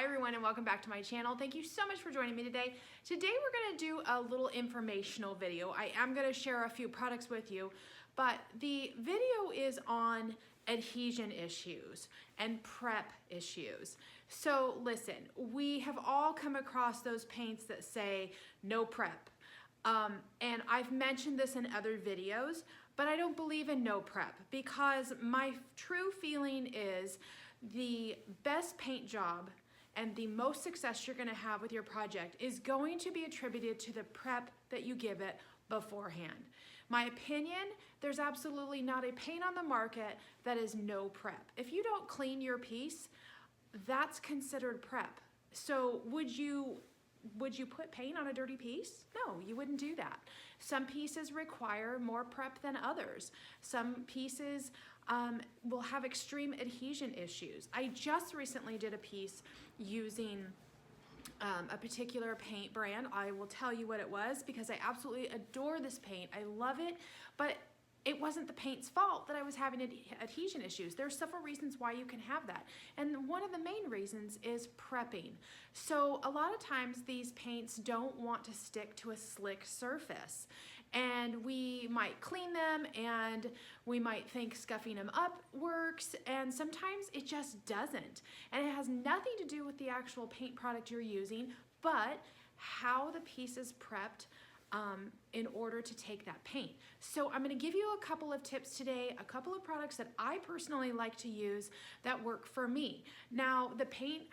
everyone, and welcome back to my channel. Thank you so much for joining me today. Today we're going to do a little informational video. I am going to share a few products with you, but the video is on adhesion issues and prep issues. So listen, we have all come across those paints that say no prep. And I've mentioned this in other videos, but I don't believe in no prep because my true feeling is the best paint job and the most success you're going to have with your project is going to be attributed to the prep that you give it beforehand. My opinion, there's absolutely not a paint on the market that is no prep. If you don't clean your piece, that's considered prep. So would you put paint on a dirty piece? No, you wouldn't do that. Some pieces require more prep than others. Some pieces will have extreme adhesion issues. I just recently did a piece using a particular paint brand. I will tell you what it was because I absolutely adore this paint. I love it, but it wasn't the paint's fault that I was having adhesion issues. There's several reasons why you can have that. And one of the main reasons is prepping. So a lot of times these paints don't want to stick to a slick surface. And we might clean them and we might think scuffing them up works, and sometimes it just doesn't. And it has nothing to do with the actual paint product you're using, but how the piece is prepped in order to take that paint. So I'm going to give you a couple of tips today, a couple of products that I personally like to use that work for me. Now, the paint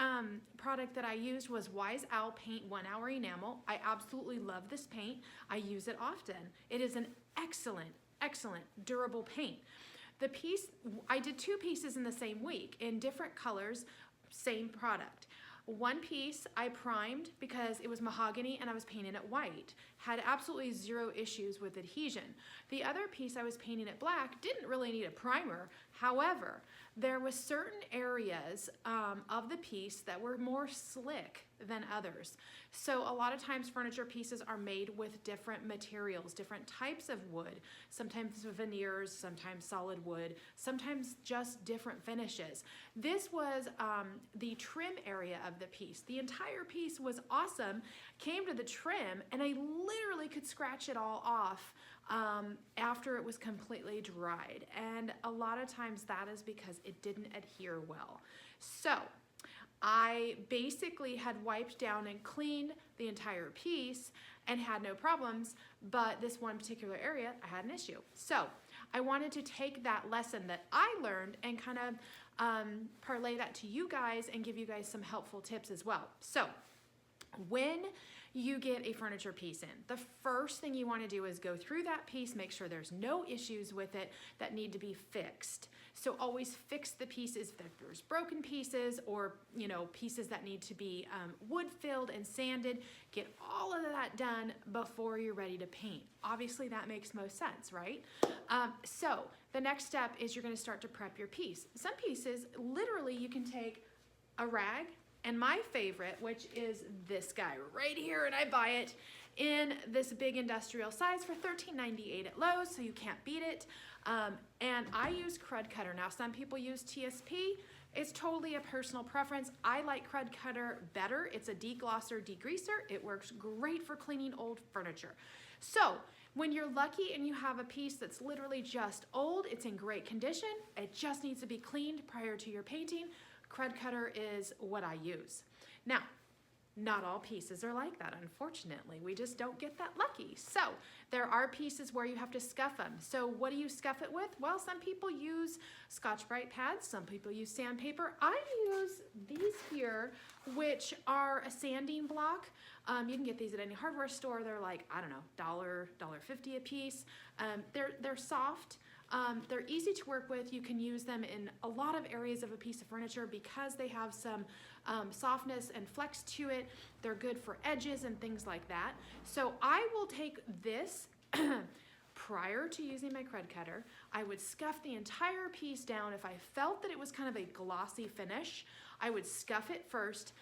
product that I used was Wise Owl Paint 1 Hour Enamel. I absolutely love this paint. I use it often. It is an excellent, excellent durable paint. The piece, I did 2 pieces in the same week in different colors, same product. One piece I primed because it was mahogany and I was painting it white. Had absolutely 0 issues with adhesion. The other piece I was painting it black, didn't really need a primer. However, there was certain areas of the piece that were more slick than others. So a lot of times furniture pieces are made with different materials, different types of wood, sometimes veneers, sometimes solid wood, sometimes just different finishes. This was the trim area of the piece. The entire piece was awesome, came to the trim, and I literally could scratch it all off after it was completely dried. And a lot of times that is because it didn't adhere well. So I basically had wiped down and cleaned the entire piece and had no problems, but this one particular area, I had an issue. So I wanted to take that lesson that I learned and kind of parlay that to you guys and give you guys some helpful tips as well. So when you get a furniture piece in, the first thing you want to do is go through that piece, make sure there's no issues with it that need to be fixed. So always fix the pieces if there's broken pieces or pieces that need to be wood filled and sanded. Get all of that done before you're ready to paint. Obviously that makes most sense, right? So the next step is you're going to start to prep your piece. Some pieces, literally you can take a rag, and my favorite, which is this guy right here, and I buy it in this big industrial size for $13.98 at Lowe's, so you can't beat it. And I use Krud Kutter. Now, some people use TSP. It's totally a personal preference. I like Krud Kutter better. It's a deglosser, degreaser. It works great for cleaning old furniture. So when you're lucky and you have a piece that's literally just old, it's in great condition, it just needs to be cleaned prior to your painting, Krud Kutter is what I use. Now, not all pieces are like that, unfortunately. We just don't get that lucky. So there are pieces where you have to scuff them. So what do you scuff it with? Well, some people use Scotch-Brite pads. Some people use sandpaper. I use these here, which are a sanding block. You can get these at any hardware store. They're like, I don't know, $1.50 a piece. They're soft. They're easy to work with. You can use them in a lot of areas of a piece of furniture because they have some softness and flex to it. They're good for edges and things like that. So I will take this prior to using my Krud Kutter. I would scuff the entire piece down. If I felt that it was kind of a glossy finish, I would scuff it first,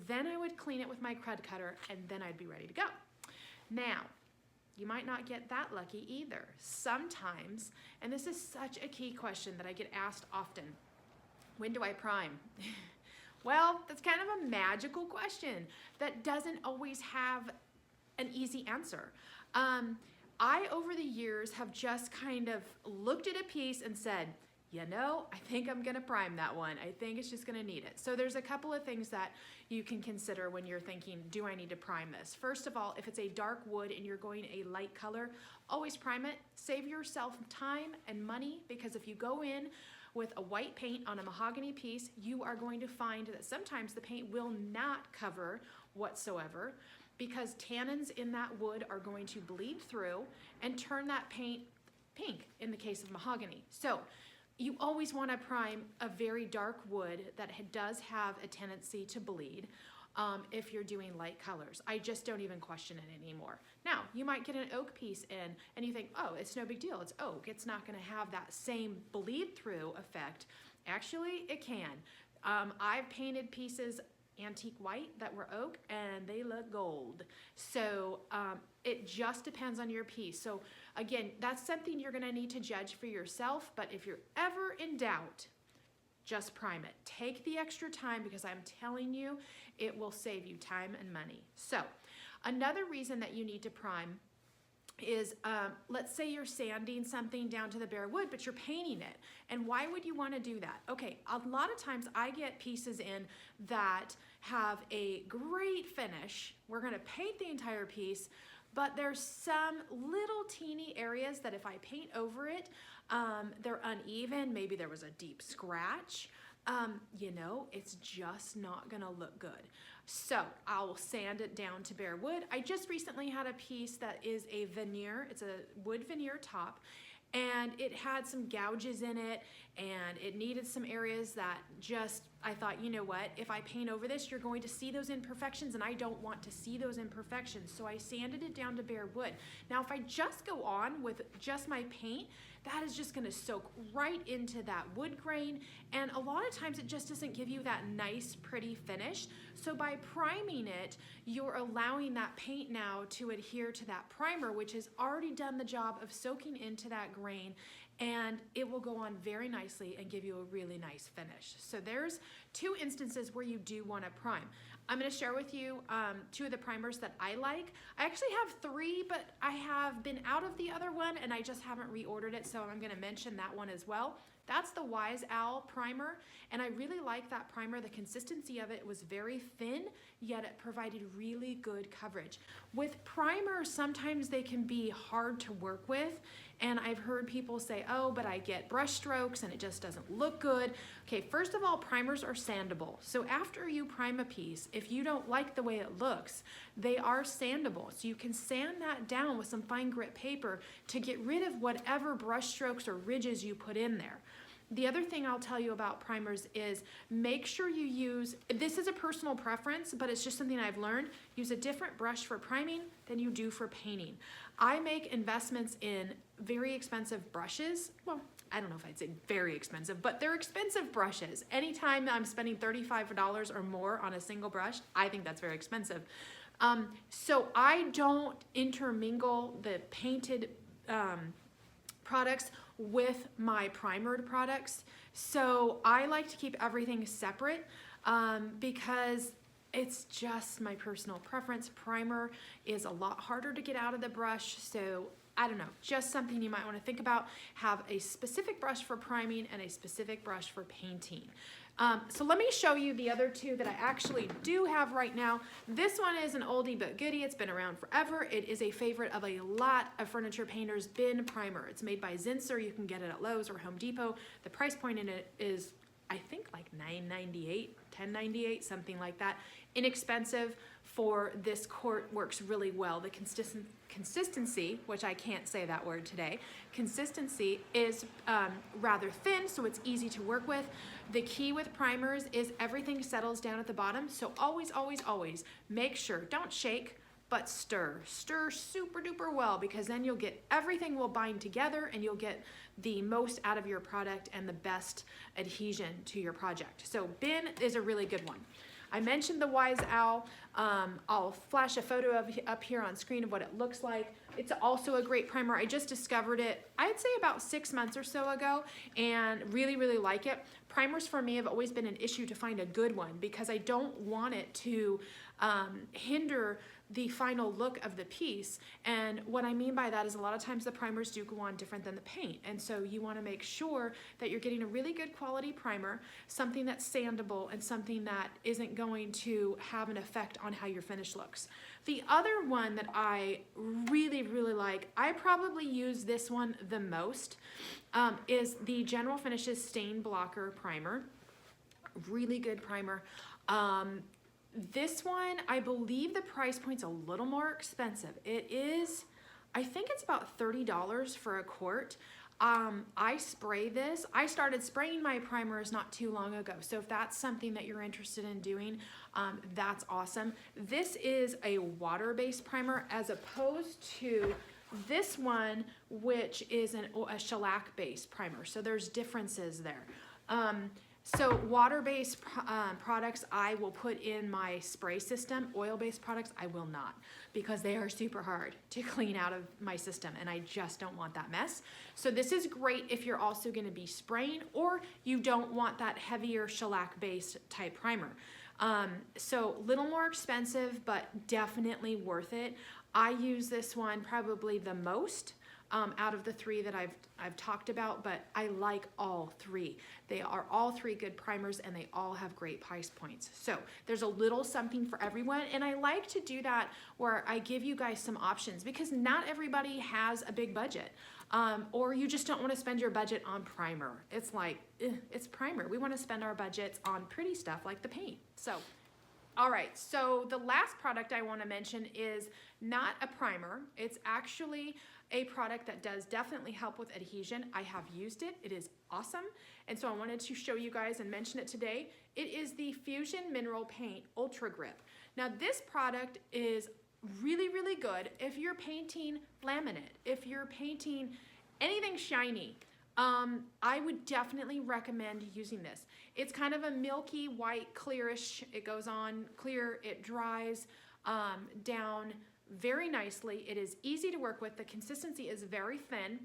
then I would clean it with my Krud Kutter, and then I'd be ready to go. Now, you might not get that lucky either. Sometimes, and this is such a key question that I get asked often, when do I prime? Well, that's kind of a magical question that doesn't always have an easy answer. I, over the years, have just kind of looked at a piece and said, you know, I think I'm gonna prime that one. I think it's just gonna need it. So there's a couple of things that you can consider when you're thinking, do I need to prime this? First of all, if it's a dark wood and you're going a light color, always prime it. Save yourself time and money, because if you go in with a white paint on a mahogany piece, you are going to find that sometimes the paint will not cover whatsoever, because tannins in that wood are going to bleed through and turn that paint pink in the case of mahogany. So you always want to prime a very dark wood that does have a tendency to bleed if you're doing light colors. I just don't even question it anymore. Now, you might get an oak piece in and you think, oh, it's no big deal, it's oak. It's not going to have that same bleed through effect. Actually, it can. I've painted pieces antique white that were oak and they look gold. So it just depends on your piece. So again, that's something you're gonna need to judge for yourself, but if you're ever in doubt, just prime it. Take the extra time, because I'm telling you, it will save you time and money. So another reason that you need to prime is, let's say you're sanding something down to the bare wood, but you're painting it. And why would you want to do that? Okay, a lot of times I get pieces in that have a great finish. We're going to paint the entire piece, but there's some little teeny areas that if I paint over it, they're uneven. Maybe there was a deep scratch. You know, it's just not gonna look good. So I'll sand it down to bare wood. I just recently had a piece that is a veneer. It's a wood veneer top, and it had some gouges in it, and it needed some areas that just, I thought, you know what, if I paint over this, you're going to see those imperfections, and I don't want to see those imperfections. So I sanded it down to bare wood. Now, if I just go on with just my paint, that is just gonna soak right into that wood grain, and a lot of times it just doesn't give you that nice, pretty finish. So by priming it, you're allowing that paint now to adhere to that primer, which has already done the job of soaking into that grain, and it will go on very nicely and give you a really nice finish. So there's two instances where you do want to prime. I'm going to share with you two of the primers that I like. I actually have three, but I have been out of the other one and I just haven't reordered it, so I'm going to mention that one as well. That's the Wise Owl primer, and I really like that primer. The consistency of it was very thin, yet it provided really good coverage. With primers, sometimes they can be hard to work with, and I've heard people say, oh, but I get brush strokes and it just doesn't look good. Okay, first of all, primers are sandable. So after you prime a piece, if you don't like the way it looks, they are sandable. So you can sand that down with some fine grit paper to get rid of whatever brush strokes or ridges you put in there. The other thing I'll tell you about primers is make sure you use, this is a personal preference, but it's just something I've learned, use a different brush for priming than you do for painting. I make investments in very expensive brushes. Well, I don't know if I'd say very expensive, but they're expensive brushes. Anytime I'm spending $35 or more on a single brush, I think that's very expensive. So I don't intermingle the painted products with my primered products. So I like to keep everything separate because it's just my personal preference. Primer is a lot harder to get out of the brush, so I don't know, just something you might want to think about. Have a specific brush for priming and a specific brush for painting. So let me show you the other two that I actually do have right now. This one is an oldie but goodie. It's been around forever. It is a favorite of a lot of furniture painters, bin primer. It's made by Zinsser. You can get it at Lowe's or Home Depot. The price point in it is, I think, like $9.98, $10.98, something like that. Inexpensive for this court, works really well. The consistency, which I can't say that word today, consistency is rather thin, so it's easy to work with. The key with primers is everything settles down at the bottom, so always, always, always make sure, don't shake, but stir. Stir super duper well, because then you'll get, everything will bind together and you'll get the most out of your product and the best adhesion to your project. So bin is a really good one. I mentioned the Wise Owl. I'll flash a photo of up here on screen of what it looks like. It's also a great primer. I just discovered it, I'd say about 6 months or so ago, and really, really like it. primers for me have always been an issue to find a good one because I don't want it to hinder the final look of the piece. And what I mean by that is a lot of times the primers do go on different than the paint. And so you want to make sure that you're getting a really good quality primer, something that's sandable and something that isn't going to have an effect on how your finish looks. The other one that I really, really like, I probably use this one the most, is the General Finishes Stain Blocker Primer. Really good primer. This one, I believe the price point's a little more expensive. It is, I think it's about $30 for a quart. I spray this. I started spraying my primers not too long ago. So if that's something that you're interested in doing, that's awesome. This is a water-based primer as opposed to this one, which is a shellac-based primer. So there's differences there. So water-based products I will put in my spray system. Oil-based products I will not, because they are super hard to clean out of my system and I just don't want that mess. So this is great if you're also going to be spraying or you don't want that heavier shellac-based type primer. So a little more expensive, but definitely worth it. I use this one probably the most out of the three that I've talked about, but I like all three. They are all three good primers and they all have great price points. So there's a little something for everyone, and I like to do that where I give you guys some options because not everybody has a big budget, or you just don't want to spend your budget on primer. It's like, it's primer. We want to spend our budgets on pretty stuff like the paint. So all right, so the last product I want to mention is not a primer. It's actually a product that does definitely help with adhesion. I have used it. It is awesome. And so I wanted to show you guys and mention it today. It is the Fusion Mineral Paint UltraGrip. Now this product is really, really good if you're painting laminate, if you're painting anything shiny. I would definitely recommend using this. It's kind of a milky white clearish. It goes on clear, it dries down very nicely. It is easy to work with. The consistency is very thin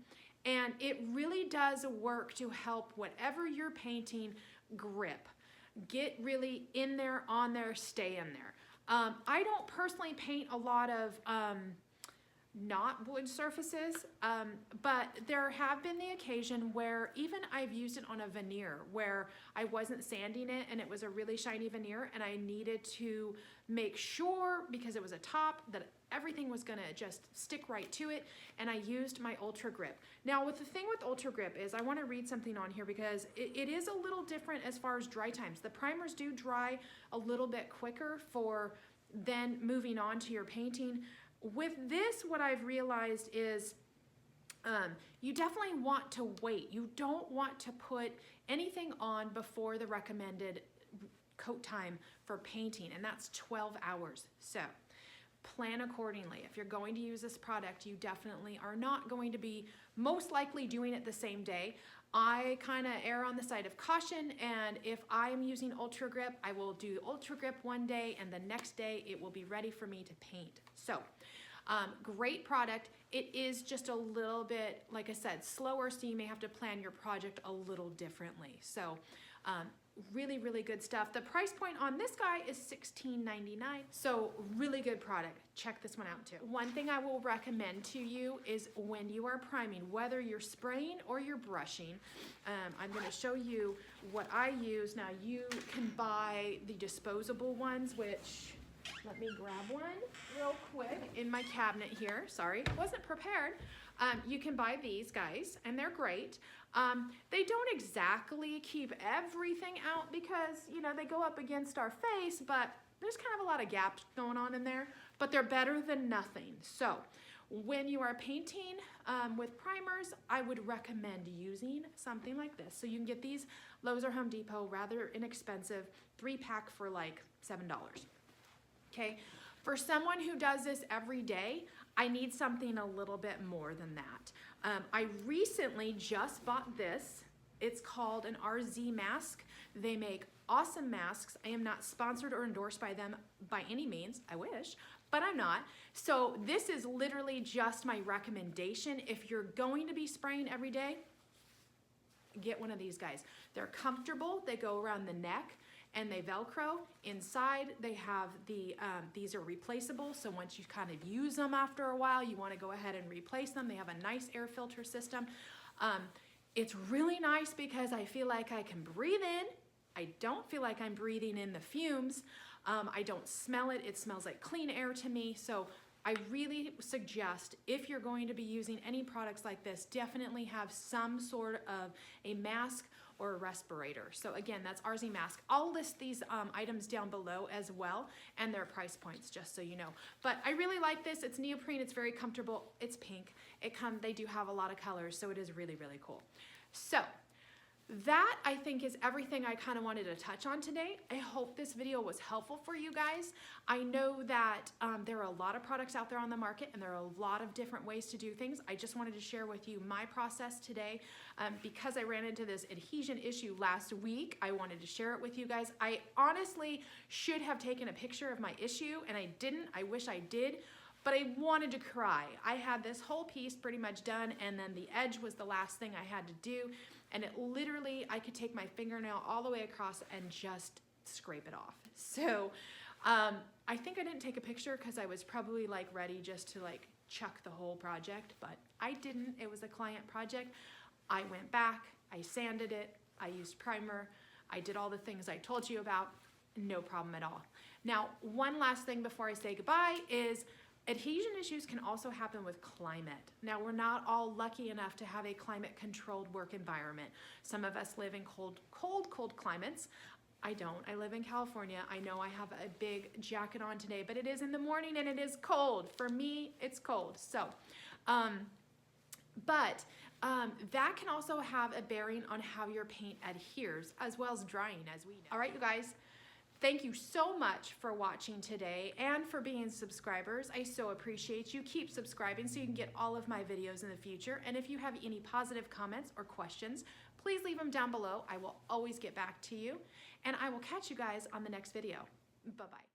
and it really does work to help whatever you're painting grip. Get really in there, on there, stay in there. I don't personally paint a lot of not wood surfaces, but there have been the occasion where even I've used it on a veneer where I wasn't sanding it and it was a really shiny veneer and I needed to make sure, because it was a top, that everything was gonna just stick right to it, and I used my UltraGrip. Now with the thing with UltraGrip is I wanna read something on here because it is a little different as far as dry times. The primers do dry a little bit quicker for then moving on to your painting. With this, what I've realized is you definitely want to wait. You don't want to put anything on before the recommended coat time for painting, and that's 12 hours. So plan accordingly. If you're going to use this product, you definitely are not going to be most likely doing it the same day. I kind of err on the side of caution, and if I'm using UltraGrip, I will do UltraGrip one day and the next day it will be ready for me to paint. So great product. It is just a little bit, like I said, slower, so you may have to plan your project a little differently. So really, really good stuff. The price point on this guy is $16.99, so really good product. Check this one out too. One thing I will recommend to you is when you are priming, whether you're spraying or you're brushing, I'm going to show you what I use. Now you can buy the disposable ones, which, let me grab one real quick in my cabinet here. Sorry, wasn't prepared. You can buy these guys and they're great. They don't exactly keep everything out because, you know, they go up against our face, but there's kind of a lot of gaps going on in there, but they're better than nothing. So when you are painting with primers, I would recommend using something like this. So you can get these Lowe's or Home Depot, rather inexpensive, 3-pack for like $7. Okay, for someone who does this every day, I need something a little bit more than that. I recently just bought this. It's called an RZ mask. They make awesome masks. I am not sponsored or endorsed by them by any means. I wish, but I'm not. So this is literally just my recommendation. If you're going to be spraying every day, get one of these guys. They're comfortable, they go around the neck, and they Velcro. Inside, they have the, these are replaceable, so once you kind of use them after a while, you wanna go ahead and replace them. They have a nice air filter system. It's really nice because I feel like I can breathe in. I don't feel like I'm breathing in the fumes. I don't smell it. It smells like clean air to me. So I really suggest, if you're going to be using any products like this, definitely have some sort of a mask or a respirator. So again, that's RZ mask. I'll list these items down below as well, and their price points, just so you know. But I really like this. It's neoprene, it's very comfortable, it's pink. They do have a lot of colors, so it is really, really cool. So that, I think, is everything I kind of wanted to touch on today. I hope this video was helpful for you guys. I know that there are a lot of products out there on the market, and there are a lot of different ways to do things. I just wanted to share with you my process today. Because I ran into this adhesion issue last week, I wanted to share it with you guys. I honestly should have taken a picture of my issue, and I didn't. I wish I did. But I wanted to cry. I had this whole piece pretty much done, and then the edge was the last thing I had to do. And it literally, I could take my fingernail all the way across and just scrape it off. So I think I didn't take a picture because I was probably like ready just to like chuck the whole project, but I didn't. It was a client project. I went back, I sanded it, I used primer, I did all the things I told you about, no problem at all. Now, one last thing before I say goodbye is, adhesion issues can also happen with climate. Now, we're not all lucky enough to have a climate-controlled work environment. Some of us live in cold climates. I don't. I live in California. I know I have a big jacket on today, but it is in the morning and it is cold. For me, it's cold. So, that can also have a bearing on how your paint adheres, as well as drying, as we know. All right, you guys. Thank you so much for watching today and for being subscribers. I so appreciate you. Keep subscribing so you can get all of my videos in the future. And if you have any positive comments or questions, please leave them down below. I will always get back to you. And I will catch you guys on the next video. Bye-bye.